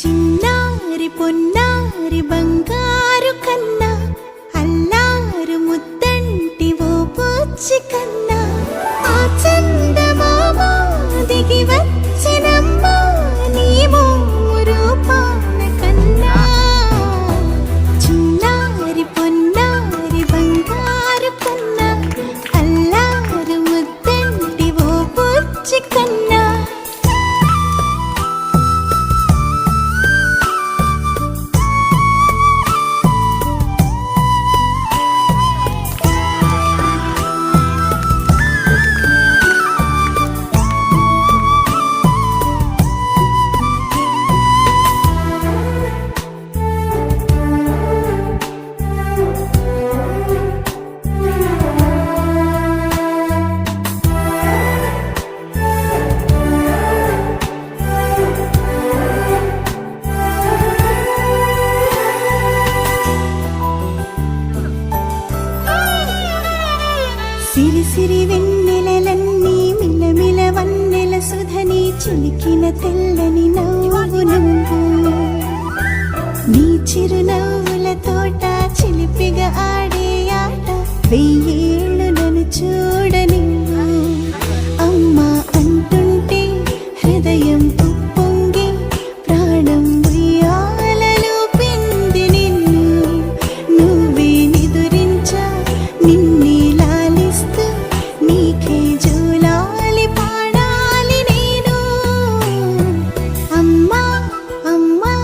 చిన్నారి పొన్నారి బంగారు కన్నా అల్లారు ముద్దంటి ఓ పూచి కన్నా ఆ చందమామ దిగి వచ్చినమ్మా నీ రూపాన కన్నా చిన్నారి పొన్నారి బంగారు కన్నా అల్లారు ముద్దంటి ఓ పూచి కన్నా సిరి సిరి వెన్నెలలన్నీ మిలమిల వన్నెల సుధని చిలికిన తెల్లని నవ్వు నువ్వు నీ చిరునవ్వుల తోట చిలిపిగా ఆడే ఆట వెయ్యేళ్ళు నన్ను చూడని అమ్మా అంటుంటే హృదయం ఉప్పొంగి ప్రాణం ఉయ్యాలలో పిండి నిన్ను నువ్వే నిదురించా నిన్నే నీకే జూలాలి పాడాలి నేను అమ్మా అమ్మా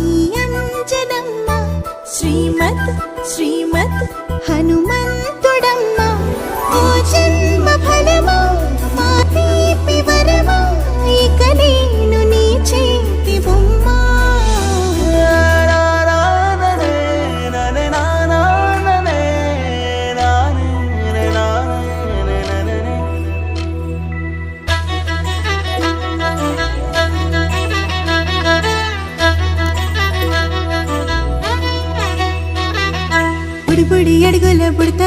ఈ అంజనమ్మ శ్రీమత్ శ్రీమత్ హనుమంతుడమ్మ ఓ జన్మ ఫలమా మా తీపి వరమా ఇక నేను నీ చేతి బొమ్మ బుడి బుడి అడుగుల బుడత